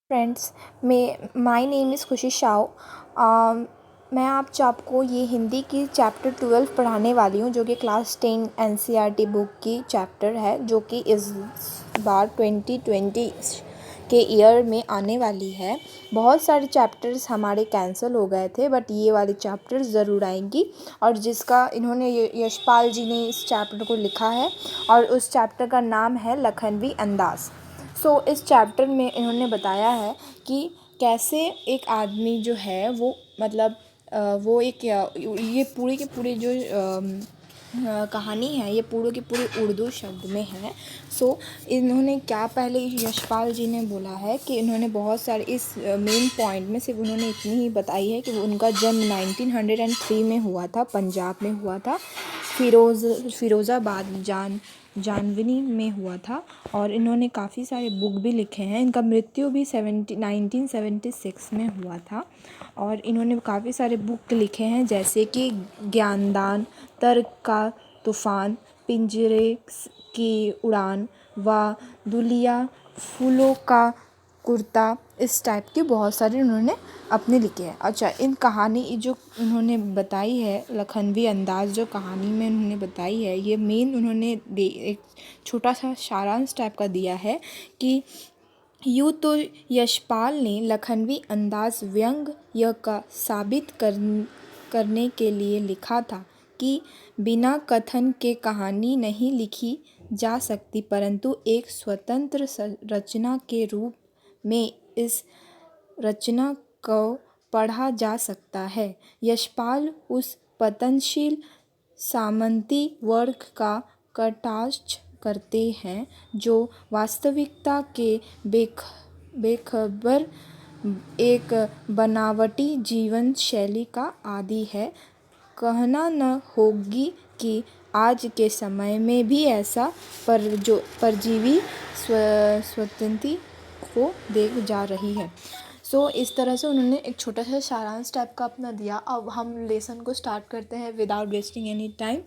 Friends my name is खुशी शाह। मैं आज आपको ये हिंदी की चैप्टर 12 पढ़ाने वाली हूँ, जो कि क्लास 10 एनसीईआरटी बुक की चैप्टर है, जो कि इस बार 2020 के ईयर में आने वाली है। बहुत सारे चैप्टर्स हमारे कैंसिल हो गए थे, बट ये वाली चैप्टर ज़रूर आएंगी। और जिसका इन्होंने यशपाल जी ने इस चैप्टर को लिखा है, और उस चैप्टर का नाम है लखनवी अंदाज़। इस चैप्टर में इन्होंने बताया है कि कैसे एक आदमी जो है वो मतलब वो एक ये पूरे के पूरे जो कहानी है, ये पूरे के पूरे उर्दू शब्द में है। इन्होंने क्या पहले यशपाल जी ने बोला है कि इन्होंने बहुत सारे इस मेन पॉइंट में सिर्फ उन्होंने इतनी ही बताई है कि वो उनका जन्म 1903 में हुआ था, पंजाब में हुआ था, फिरोज़ाबाद जानवनी में हुआ था। और इन्होंने काफ़ी सारे बुक भी लिखे हैं। इनका मृत्यु भी 1976 में हुआ था। और इन्होंने काफ़ी सारे बुक लिखे हैं, जैसे कि ज्ञानदान, तर्क का तूफ़ान, पिंजरे की उड़ान व दुलिया, फूलों का कुर्ता, इस टाइप के बहुत सारे उन्होंने अपने लिखे हैं। अच्छा, इन कहानी जो उन्होंने बताई है, लखनवी अंदाज़ जो कहानी में उन्होंने बताई है, ये मेन उन्होंने एक छोटा सा सारांश टाइप का दिया है कि यूँ तो यशपाल ने लखनवी अंदाज़ व्यंग्य का साबित करने के लिए लिखा था कि बिना कथन के कहानी नहीं लिखी जा सकती, परंतु एक स्वतंत्र रचना के रूप में इस रचना को पढ़ा जा सकता है। यशपाल उस पतनशील सामंती वर्ग का कटाक्ष करते हैं जो वास्तविकता के बेखबर एक बनावटी जीवन शैली का आदी है। कहना न होगी कि आज के समय में भी ऐसा परजीवी स्वतंत्रता को देख जा रही है। इस तरह से उन्होंने एक छोटा सा सारांश टाइप का अपना दिया। अब हम लेसन को स्टार्ट करते हैं without wasting any time.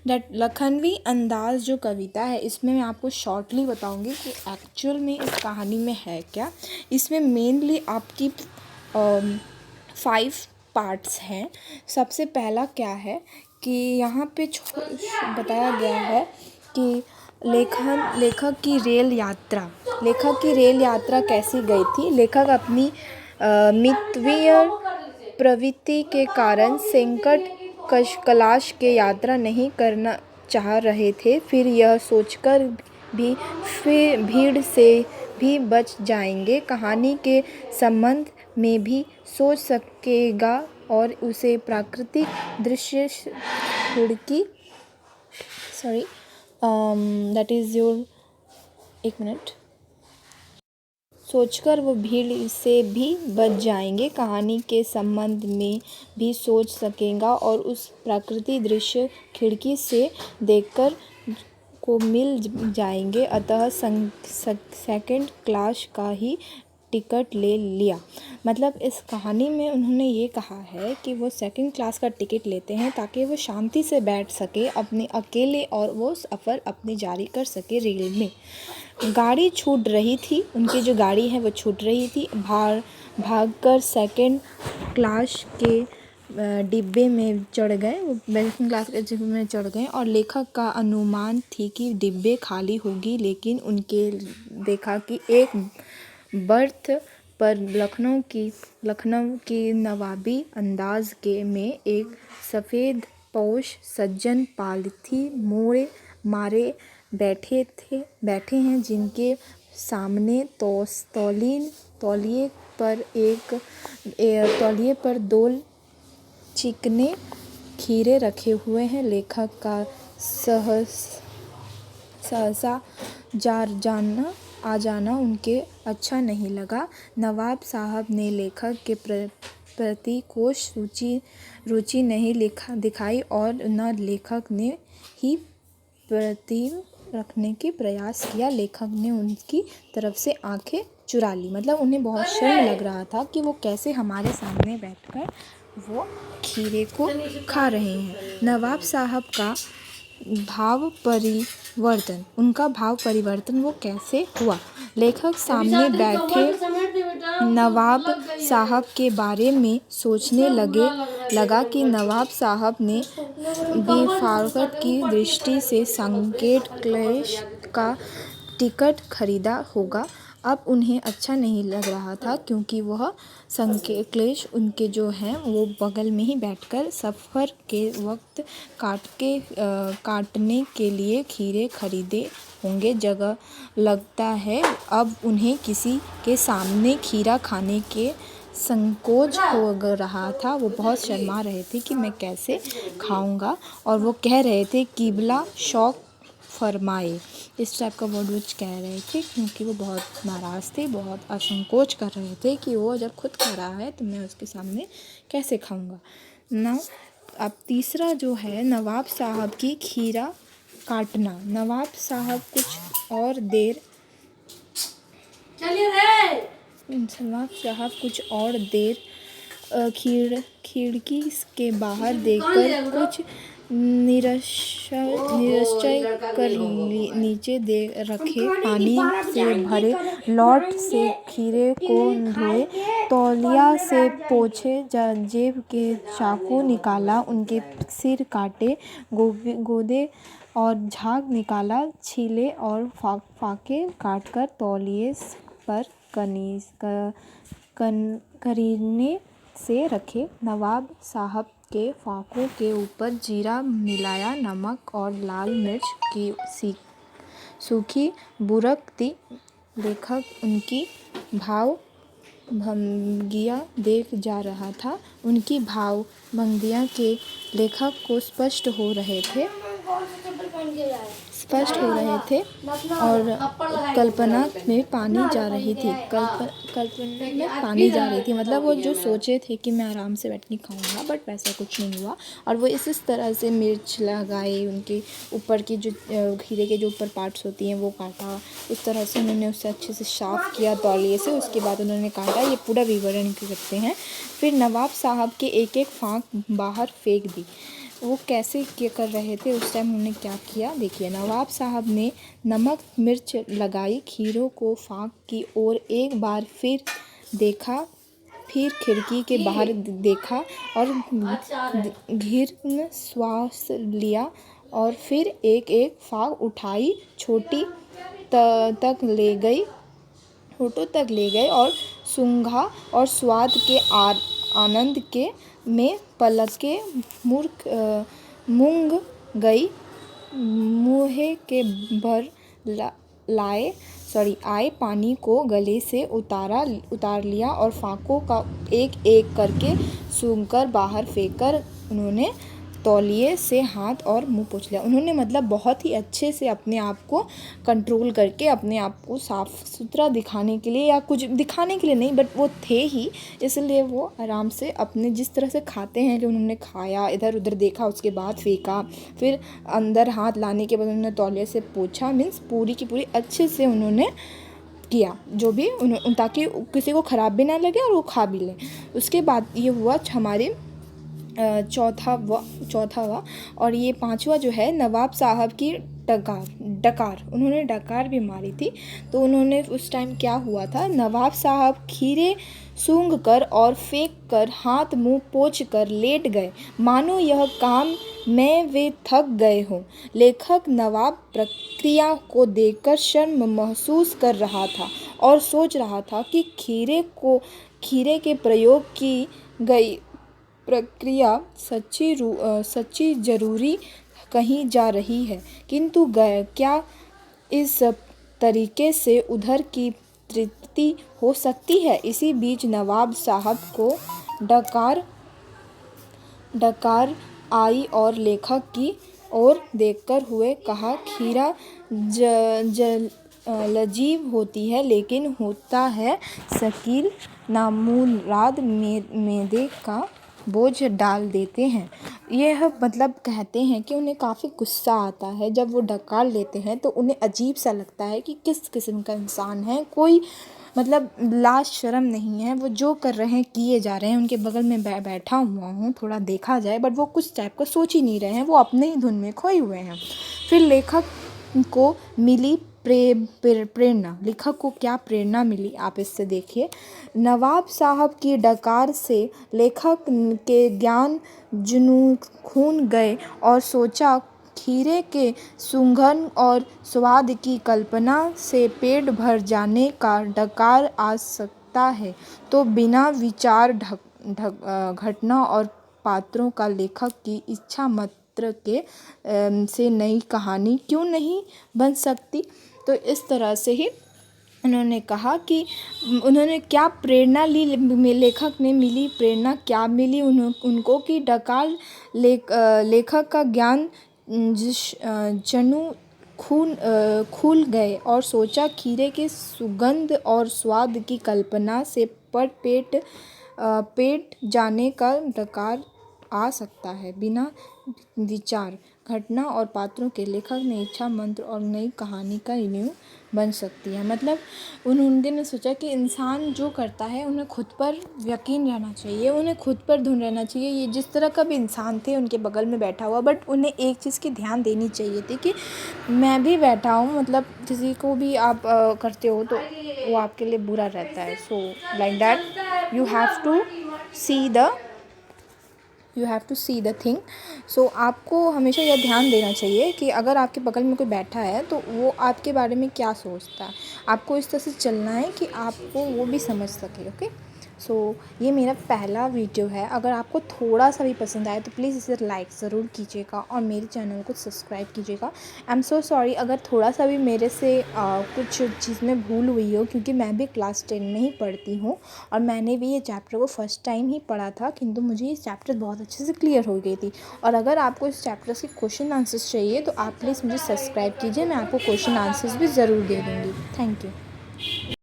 That लखनवी अंदाज़ जो कविता है, इसमें मैं आपको शॉर्टली बताऊंगी कि एक्चुअल में इस कहानी में है क्या। इसमें मेनली आपकी 5 पार्ट्स हैं। सबसे पहला क्या है कि यहाँ पे बताया गया है कि लेखक की रेल यात्रा कैसी गई थी। लेखक अपनी मितव्यय प्रवृत्ति के कारण संकट कलाश के यात्रा नहीं करना चाह रहे थे। फिर यह सोचकर भी भीड़ से भी बच जाएंगे, कहानी के संबंध में भी सोच सकेगा और उसे प्राकृतिक दृश्य खिड़की सोचकर वो भीड़ से भी बच जाएंगे, कहानी के संबंध में भी सोच सकेगा और उस प्राकृतिक दृश्य खिड़की से देखकर को मिल जाएंगे। अतः सेकंड क्लास का ही टिकट ले लिया। मतलब इस कहानी में उन्होंने ये कहा है कि वो सेकंड क्लास का टिकट लेते हैं ताकि वो शांति से बैठ सके अपने अकेले, और वो सफ़र अपनी जारी कर सके रेल में। गाड़ी छूट रही थी, उनकी जो गाड़ी है वो छूट रही थी। भागकर सेकंड क्लास के डिब्बे में चढ़ गए, वो सेकंड क्लास के डिब्बे में चढ़ गए। और लेखक का अनुमान थी कि डिब्बे खाली होगी, लेकिन उनके देखा कि एक बर्थ पर लखनऊ की नवाबी अंदाज के में एक सफ़ेद पोश सज्जन पालथी मोड़े मारे बैठे हैं, जिनके सामने तौलिए पर 2 चिकने खीरे रखे हुए हैं। लेखक का सहसा आ जाना उनके अच्छा नहीं लगा। नवाब साहब ने लेखक के प्रति कोई रुचि नहीं दिखाई और न लेखक ने ही प्रतिम रखने की प्रयास किया। लेखक ने उनकी तरफ से आंखें चुरा ली। मतलब उन्हें बहुत शर्म लग रहा था कि वो कैसे हमारे सामने बैठकर वो खीरे को खा रहे हैं। नवाब साहब का उनका भाव परिवर्तन वो कैसे हुआ। लेखक सामने बैठे नवाब साहब के बारे में सोचने लगा कि नवाब साहब ने बेफाकत की दृष्टि से संकेत क्लैश का टिकट खरीदा होगा। अब उन्हें अच्छा नहीं लग रहा था क्योंकि वह संकेत क्लैश उनके जो हैं वो बगल में ही बैठकर सफ़र के वक्त काटने के लिए खीरे खरीदे होंगे। जगह लगता है अब उन्हें किसी के सामने खीरा खाने के संकोच हो रहा था। वो बहुत शर्मा रहे थे कि मैं कैसे खाऊंगा, और वो कह रहे थे क़िबला शौक़ फरमाए, इस टाइप का वर्ड वुड कह रहे थे क्योंकि वो बहुत नाराज़ थे, बहुत असंकोच कर रहे थे कि वो जब खुद खा रहा है तो मैं उसके सामने कैसे खाऊंगा ना। अब तीसरा जो है नवाब साहब की खीरा काटना। नवाब साहब कुछ और देर खिड़की के बाहर देखकर कुछ निश्चय कर नीचे दे रखे पानी से भरे लौट से खीरे को धोए, तौलिया से पोंछे, जेब के चाकू निकाला, उनके सिर काटे, गोदे और झाग निकाला, छीले और फाके काटकर तौलिए पर करीने से रखे। नवाब साहब के फाकों के ऊपर जीरा मिलाया, नमक और लाल मिर्च की सूखी बुरक दी। लेखक उनकी भाव भंगियाँ देख जा रहा था। उनकी भाव भंगियाँ के लेखक को स्पष्ट हो रहे थे और कल्पना में पानी जा रही थी। मतलब वो जो सोचे थे कि मैं आराम से बैठ के खाऊंगा, बट वैसा कुछ नहीं हुआ। और वो इस तरह से मिर्च लगाए, उनके ऊपर की जो खीरे के जो ऊपर पार्ट्स होती हैं वो काटा, उस तरह से उन्होंने उसे अच्छे से साफ़ किया तौलिए से, उसके बाद उन्होंने काटा। ये पूरा विवरण कर सकते हैं। फिर नवाब साहब के एक एक फाँक बाहर फेंक दी। वो कैसे कर रहे थे उस टाइम, उन्होंने क्या किया देखिए। नवाब साहब ने नमक मिर्च लगाई, खीरों को फाँक की और एक बार फिर देखा, फिर खिड़की के बाहर देखा और गहरा श्वास लिया और फिर एक एक फाँक उठाई, छोटी तक ले गए और सूंघा और स्वाद के आनंद में पलकें मूंद गई। मुँह के भर आए पानी को गले से उतार लिया और फाँकों का एक एक करके सूंघकर बाहर फेंककर उन्होंने तौलिए से हाथ और मुंह पोंछ लिया। उन्होंने मतलब बहुत ही अच्छे से अपने आप को कंट्रोल करके, अपने आप को साफ़ सुथरा दिखाने के लिए, या कुछ दिखाने के लिए नहीं, बट वो थे ही, इसलिए वो आराम से अपने जिस तरह से खाते हैं कि उन्होंने खाया, इधर उधर देखा, उसके बाद फेंका, फिर अंदर हाथ लाने के बाद उन्होंने तौलिए से पोंछा। मीन्स पूरी की पूरी अच्छे से उन्होंने किया जो भी ताकि किसी को ख़राब भी ना लगे और वो खा भी लें। उसके बाद ये हुआ हमारे चौथा हुआ। और ये पांचवा जो है नवाब साहब की डकार। उन्होंने डकार भी मारी थी। तो उन्होंने उस टाइम क्या हुआ था, नवाब साहब खीरे सूंघ कर और फेंक कर हाथ मुंह पोंछ कर लेट गए, मानो यह काम में वे थक गए हों। लेखक नवाब प्रक्रिया को देखकर शर्म महसूस कर रहा था और सोच रहा था कि खीरे के प्रयोग की गई प्रक्रिया सच्ची जरूरी कहीं जा रही है, किंतु क्या इस तरीके से उधर की तृप्ति हो सकती है। इसी बीच नवाब साहब को डकार आई और लेखक की ओर देखकर हुए कहा, खीरा लजीज होती है लेकिन होता है शकील, नामुराद मैदे का बोझ डाल देते हैं। यह मतलब कहते हैं कि उन्हें काफ़ी गुस्सा आता है जब वो डकार लेते हैं, तो उन्हें अजीब सा लगता है कि किस किस्म का इंसान है, कोई मतलब लाज शर्म नहीं है, वो जो कर रहे हैं किए जा रहे हैं। उनके बगल में बैठा हुआ हूँ, थोड़ा देखा जाए, बट वो कुछ टाइप का सोच ही नहीं रहे हैं, वो अपने ही धुन में खोए हुए हैं। फिर लेखक को मिली प्रेरणा, लेखक को क्या प्रेरणा मिली आप इससे देखिए। नवाब साहब की डकार से लेखक के ज्ञान जुनून खून गए और सोचा खीरे के सुगंध और स्वाद की कल्पना से पेट भर जाने का डकार आ सकता है तो बिना विचार घटना और पात्रों का लेखक की इच्छा मात्र के से नई कहानी क्यों नहीं बन सकती। तो इस तरह से ही उन्होंने कहा कि उन्होंने क्या प्रेरणा ली, लेखक ने मिली प्रेरणा क्या मिली उनको कि डकार लेखक का ज्ञान जनु खुल गए और सोचा खीरे के सुगंध और स्वाद की कल्पना से पर पेट जाने का डकार आ सकता है बिना विचार घटना और पात्रों के लेखक ने इच्छा मंत्र और नई कहानी का नींव बन सकती है। मतलब उन्होंने सोचा कि इंसान जो करता है उन्हें खुद पर यकीन रहना चाहिए, उन्हें खुद पर धुन रहना चाहिए। ये जिस तरह का भी इंसान थे उनके बगल में बैठा हुआ, बट उन्हें एक चीज़ की ध्यान देनी चाहिए थी कि मैं भी बैठा हूँ, मतलब किसी को भी आप करते हो तो वो आपके लिए बुरा रहता है। So like that you have to see the thing. So आपको हमेशा यह ध्यान देना चाहिए कि अगर आपके बगल में कोई बैठा है तो वो आपके बारे में क्या सोचता है। आपको इस तरह से चलना है कि आपको वो भी समझ सके। ओके, सो ये मेरा पहला वीडियो है। अगर आपको थोड़ा सा भी पसंद आए तो प्लीज़ इसे लाइक ज़रूर कीजिएगा और मेरे चैनल को सब्सक्राइब कीजिएगा। आई एम सो सॉरी अगर थोड़ा सा भी मेरे से कुछ चीज़ में भूल हुई हो, क्योंकि मैं भी क्लास 10 में ही पढ़ती हूँ और मैंने भी ये चैप्टर को फर्स्ट टाइम ही पढ़ा था, किंतु मुझे ये चैप्टर बहुत अच्छे से क्लियर हो गई थी। और अगर आपको इस चैप्टर के क्वेश्चन आंसर्स चाहिए तो आप प्लीज़ मुझे सब्सक्राइब कीजिए, मैं आपको क्वेश्चन आंसर्स भी ज़रूर दे दूँगी। Thank you.